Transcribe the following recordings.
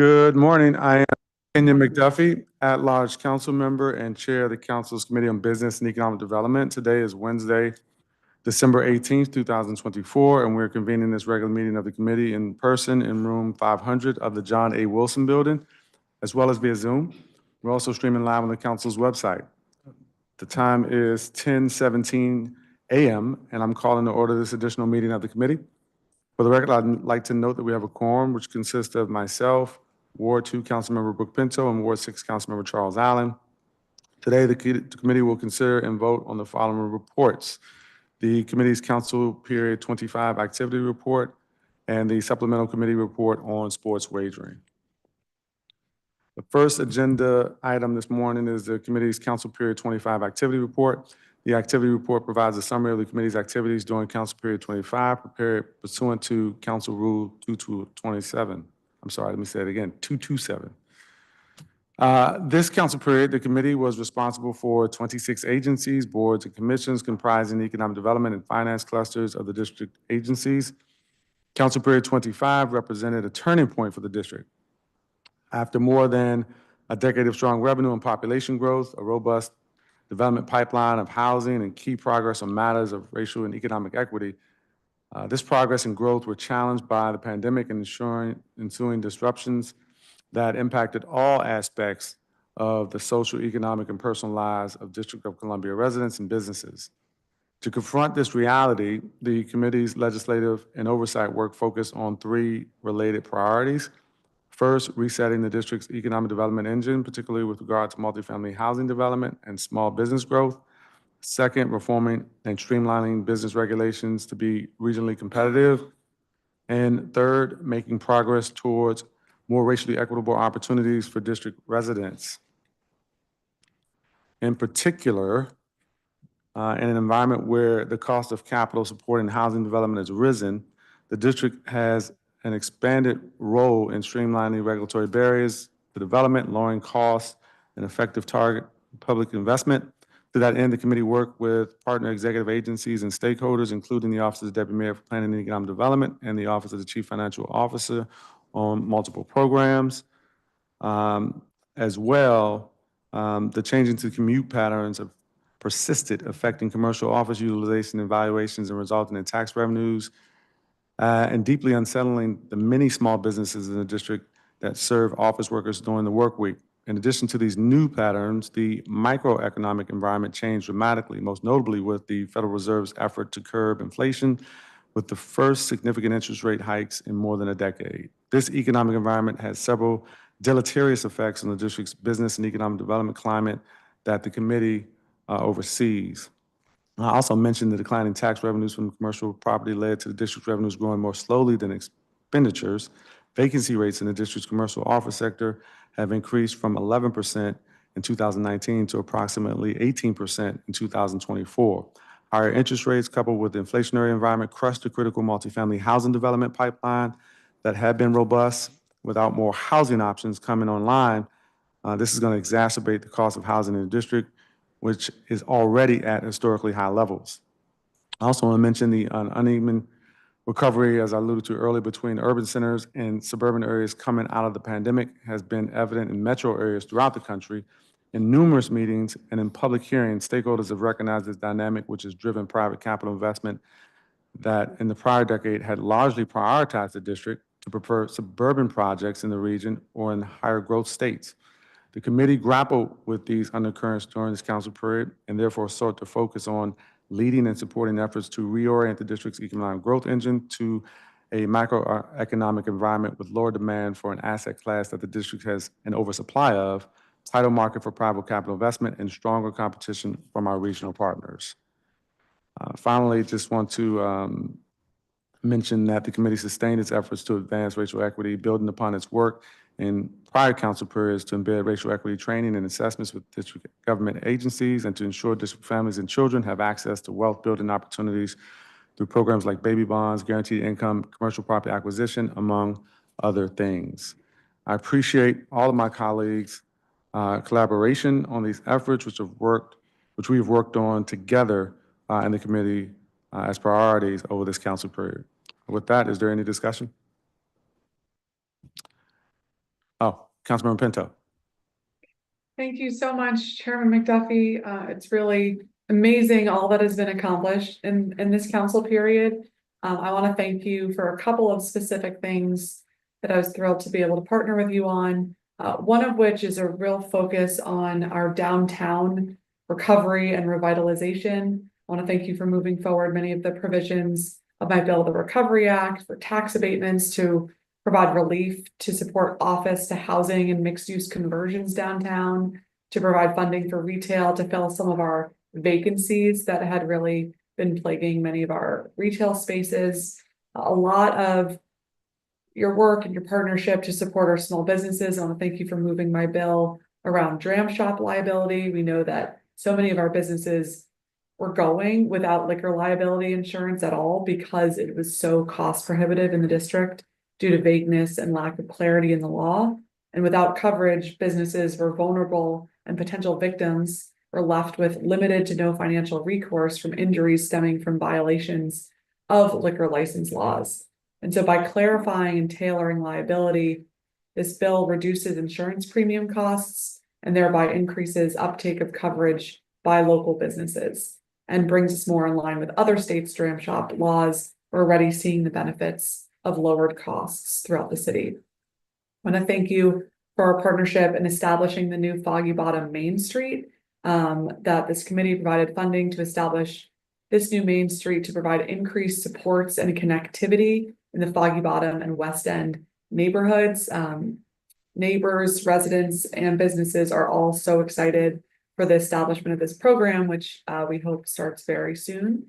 Good morning. I am Kenyon McDuffie, at-large council member and chair of the council's Committee on Business and Economic Development. Today is Wednesday, December 18th, 2024, and we're convening this regular meeting of the committee in person in room 500 of the John A. Wilson Building, as well as via Zoom. We're also streaming live on the council's website. The time is 10:17 a.m., and I'm calling to order this additional meeting of the committee. For the record, I'd like to note that we have a quorum, which consists of myself, Ward 2 Councilmember Brooke Pinto, and Ward 6 Councilmember Charles Allen. Today, the committee will consider and vote on the following reports: the committee's Council Period 25 Activity Report and the Supplemental Committee Report on Sports Wagering. The first agenda item this morning is the committee's Council Period 25 Activity Report. The activity report provides a summary of the committee's activities during Council Period 25, prepared pursuant to Council Rule 227. I'm sorry, let me say it again, 227. This council period, the committee was responsible for 26 agencies, boards, and commissions comprising the economic development and finance clusters of the district agencies. Council Period 25 represented a turning point for the district. After more than a decade of strong revenue and population growth, a robust development pipeline of housing, and key progress on matters of racial and economic equity, this progress and growth were challenged by the pandemic and ensuing disruptions that impacted all aspects of the social, economic, and personal lives of District of Columbia residents and businesses. To confront this reality, the committee's legislative and oversight work focused on three related priorities. First, resetting the district's economic development engine, particularly with regard to multifamily housing development and small business growth. Second, reforming and streamlining business regulations to be regionally competitive. And third, making progress towards more racially equitable opportunities for district residents. In particular, in an environment where the cost of capital supporting housing development has risen, the district has an expanded role in streamlining regulatory barriers to development, lowering costs, and effective target public investment. To that end, the committee worked with partner executive agencies and stakeholders, including the Office of the Deputy Mayor for Planning and Economic Development and the Office of the Chief Financial Officer on multiple programs. As well, the changing to commute patterns have persisted, affecting commercial office utilization and valuations and resulting in tax revenues, and deeply unsettling the many small businesses in the district that serve office workers during the work week. In addition to these new patterns, the microeconomic environment changed dramatically, most notably with the Federal Reserve's effort to curb inflation with the first significant interest rate hikes in more than a decade. This economic environment has several deleterious effects on the district's business and economic development climate that the committee oversees. I also mentioned the declining tax revenues from commercial property led to the district's revenues growing more slowly than expenditures. Vacancy rates in the district's commercial office sector have increased from 11% in 2019 to approximately 18% in 2024. Higher interest rates coupled with the inflationary environment crushed the critical multifamily housing development pipeline that had been robust. Without more housing options coming online, this is going to exacerbate the cost of housing in the district, which is already at historically high levels. I also want to mention the uneven recovery, as I alluded to earlier, between urban centers and suburban areas coming out of the pandemic has been evident in metro areas throughout the country. In numerous meetings and in public hearings, stakeholders have recognized this dynamic, which has driven private capital investment that in the prior decade had largely prioritized the district to prefer suburban projects in the region or in higher growth states. The committee grappled with these undercurrents during this council period and therefore sought to focus on leading and supporting efforts to reorient the district's economic growth engine to a macroeconomic environment with lower demand for an asset class that the district has an oversupply of, tighter market for private capital investment, and stronger competition from our regional partners. Finally, just want to mention that the committee sustained its efforts to advance racial equity, building upon its work in prior council periods to embed racial equity training and assessments with district government agencies and to ensure district families and children have access to wealth building opportunities through programs like baby bonds, guaranteed income, commercial property acquisition, among other things. I appreciate all of my colleagues' collaboration on these efforts, which we've worked on together in the committee as priorities over this council period. With that, is there any discussion? Oh, Councilmember Pinto. Thank you so much, Chairman McDuffie. It's really amazing all that has been accomplished in this council period. I want to thank you for a couple of specific things that I was thrilled to be able to partner with you on. One of which is a real focus on our downtown recovery and revitalization. I want to thank you for moving forward many of the provisions of my bill, the Recovery Act, for tax abatements to provide relief to support office to housing and mixed use conversions downtown, to provide funding for retail to fill some of our vacancies that had really been plaguing many of our retail spaces. A lot of your work and your partnership to support our small businesses. I want to thank you for moving my bill around dram shop liability. We know that so many of our businesses were going without liquor liability insurance at all because it was so cost prohibitive in the district due to vagueness and lack of clarity in the law. And without coverage, businesses were vulnerable and potential victims were left with limited to no financial recourse from injuries stemming from violations of liquor license laws. And so by clarifying and tailoring liability, this bill reduces insurance premium costs and thereby increases uptake of coverage by local businesses and brings us more in line with other states' dram shop laws. We're already seeing the benefits of lowered costs throughout the city. I want to thank you for our partnership in establishing the new Foggy Bottom Main Street, that this committee provided funding to establish this new Main Street to provide increased supports and connectivity in the Foggy Bottom and West End neighborhoods. Neighbors, residents, and businesses are all so excited for the establishment of this program, which we hope starts very soon.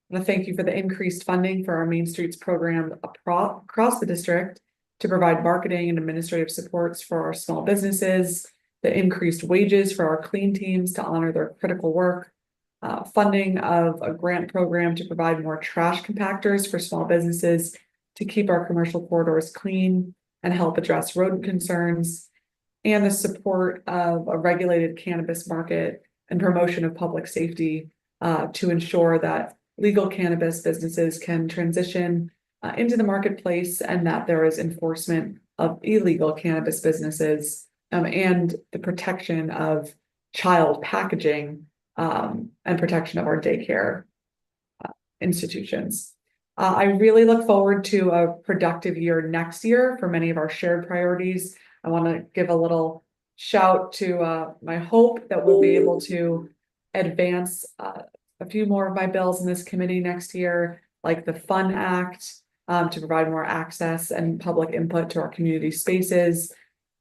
I want to thank you for the increased funding for our Main Streets program across the district to provide marketing and administrative supports for our small businesses, the increased wages for our clean teams to honor their critical work, funding of a grant program to provide more trash compactors for small businesses to keep our commercial corridors clean and help address rodent concerns, and the support of a regulated cannabis market and promotion of public safety to ensure that legal cannabis businesses can transition into the marketplace and that there is enforcement of illegal cannabis businesses and the protection of child packaging and protection of our daycare institutions. I really look forward to a productive year next year for many of our shared priorities. I want to give a little shout to my hope that we'll be able to advance a few more of my bills in this committee next year, like the Fun Act, to provide more access and public input to our community spaces,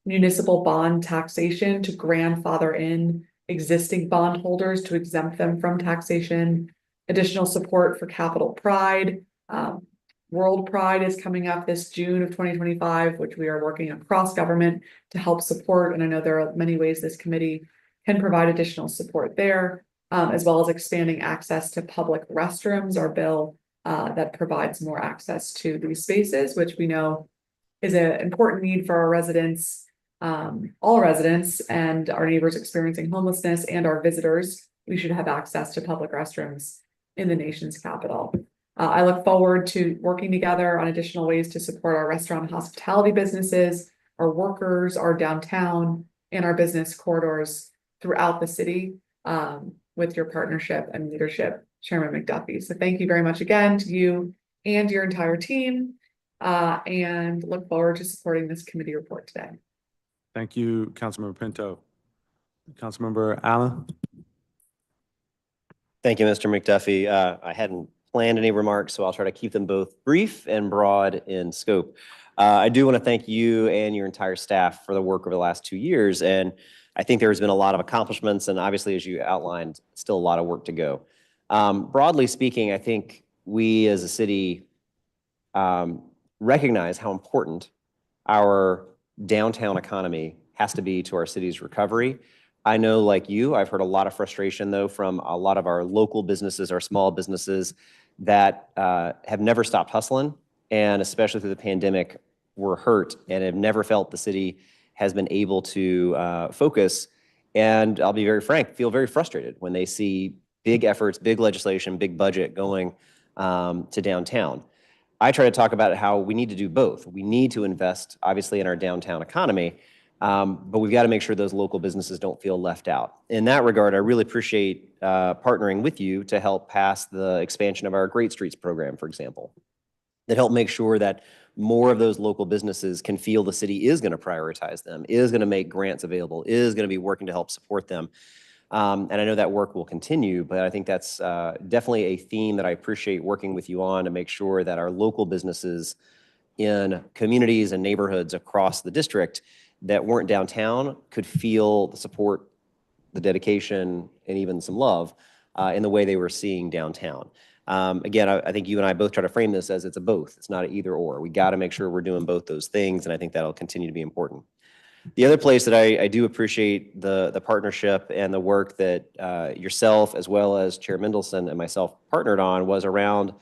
municipal bond taxation to grandfather in existing bondholders to exempt them from taxation, additional support for Capitol Pride. World Pride is coming up this June of 2025, which we are working across government to help support. And I know there are many ways this committee can provide additional support there, as well as expanding access to public restrooms, our bill that provides more access to these spaces, which we know is an important need for our residents, all residents and our neighbors experiencing homelessness and our visitors. We should have access to public restrooms in the nation's capital. I look forward to working together on additional ways to support our restaurant and hospitality businesses, our workers, our downtown, and our business corridors throughout the city with your partnership and leadership, Chairman McDuffie. So thank you very much again to you and your entire team, and look forward to supporting this committee report today. Thank you, Councilmember Pinto. Councilmember Allen. Thank you, Mr. McDuffie. I hadn't planned any remarks, so I'll try to keep them both brief and broad in scope. I do want to thank you and your entire staff for the work over the last 2 years. And I think there has been a lot of accomplishments, and obviously, as you outlined, still a lot of work to go. Broadly speaking, I think we as a city recognize how important our downtown economy has to be to our city's recovery. I know, like you, I've heard a lot of frustration, though, from a lot of our local businesses, our small businesses that have never stopped hustling, and especially through the pandemic, were hurt and have never felt the city has been able to focus. And I'll be very frank, feel very frustrated when they see big efforts, big legislation, big budget going to downtown. I try to talk about how we need to do both. We need to invest, obviously, in our downtown economy, but we've got to make sure those local businesses don't feel left out. In that regard, I really appreciate partnering with you to help pass the expansion of our Great Streets program, for example, that help make sure that more of those local businesses can feel the city is going to prioritize them, is going to make grants available, is going to be working to help support them. And I know that work will continue, but I think that's definitely a theme that I appreciate working with you on to make sure that our local businesses in communities and neighborhoods across the district that weren't downtown could feel the support, the dedication, and even some love in the way they were seeing downtown. Again, I think you and I both try to frame this as it's a both. It's not an either or. We got to make sure we're doing both those things, and I think that'll continue to be important. The other place that I do appreciate the partnership and the work that yourself, as well as Chair Mendelson and myself partnered on, was around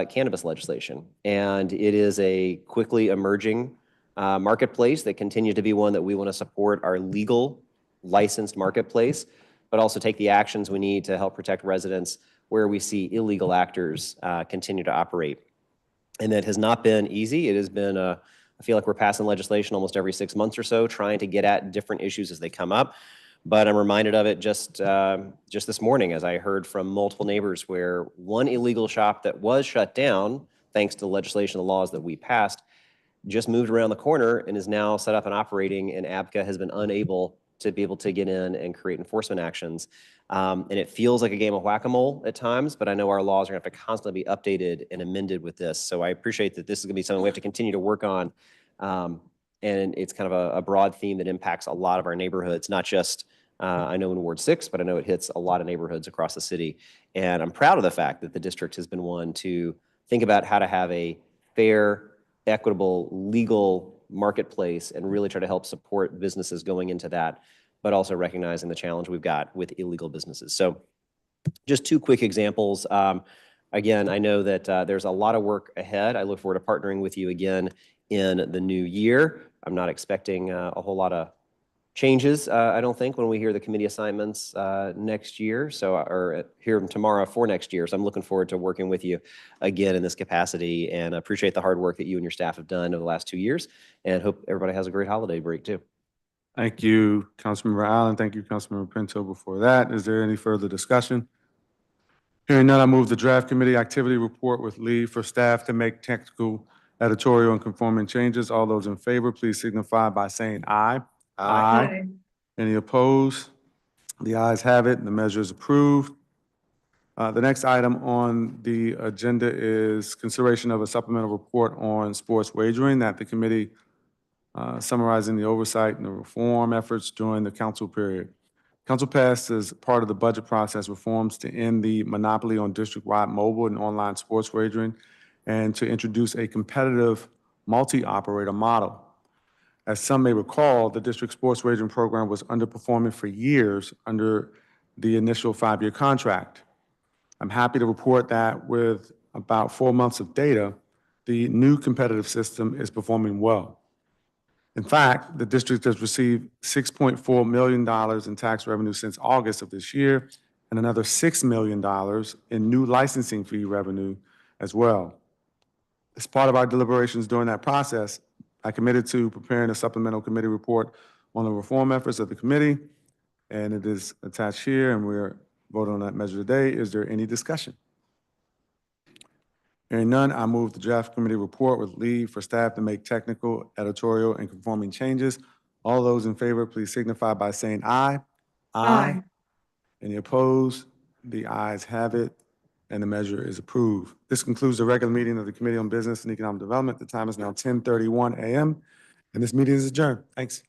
cannabis legislation. And it is a quickly emerging marketplace that continues to be one that we want to support our legal licensed marketplace, but also take the actions we need to help protect residents where we see illegal actors continue to operate. And that has not been easy. It has been I feel like we're passing legislation almost every 6 months or so, trying to get at different issues as they come up. But I'm reminded of it just this morning as I heard from multiple neighbors where one illegal shop that was shut down, thanks to the legislation and the laws that we passed, just moved around the corner and is now set up and operating, and ABCA has been unable to be able to get in and create enforcement actions. And it feels like a game of whack-a-mole at times, but I know our laws are going to have to constantly be updated and amended with this. So I appreciate that this is going to be something we have to continue to work on. And it's kind of a broad theme that impacts a lot of our neighborhoods, not just, I know in Ward 6, but I know it hits a lot of neighborhoods across the city. And I'm proud of the fact that the district has been one to think about how to have a fair, equitable, legal marketplace and really try to help support businesses going into that, but also recognizing the challenge we've got with illegal businesses. So just two quick examples. Again, I know that there's a lot of work ahead. I look forward to partnering with you again in the new year. I'm not expecting a whole lot of changes, I don't think, when we hear the committee assignments next year, or hear them tomorrow for next year. So I'm looking forward to working with you again in this capacity, and appreciate the hard work that you and your staff have done over the last 2 years, and hope everybody has a great holiday break too. Thank you, Councilmember Allen. Thank you, Councilmember Pinto. Before that, is there any further discussion? Hearing none, I move the draft committee activity report with leave for staff to make technical, editorial, and conforming changes. All those in favor, please signify by saying aye. Aye. Any opposed? The ayes have it, and the measure is approved. The next item on the agenda is consideration of a supplemental report on sports wagering that the committee summarizing the oversight and the reform efforts during the council period. Council passed as part of the budget process reforms to end the monopoly on district-wide mobile and online sports wagering and to introduce a competitive multi-operator model. As some may recall, the district sports wagering program was underperforming for years under the initial 5-year contract. I'm happy to report that with about 4 months of data, the new competitive system is performing well. In fact, the district has received $6.4 million in tax revenue since August of this year, and another $6 million in new licensing fee revenue as well. As part of our deliberations during that process, I committed to preparing a supplemental committee report on the reform efforts of the committee, and it is attached here, and we're voting on that measure today. Is there any discussion? Hearing none, I move the draft committee report with leave for staff to make technical, editorial, and conforming changes. All those in favor, please signify by saying aye. Aye. Any opposed? The ayes have it, and the measure is approved. This concludes the regular meeting of the Committee on Business and Economic Development. The time is now 10:31 a.m., and this meeting is adjourned. Thanks.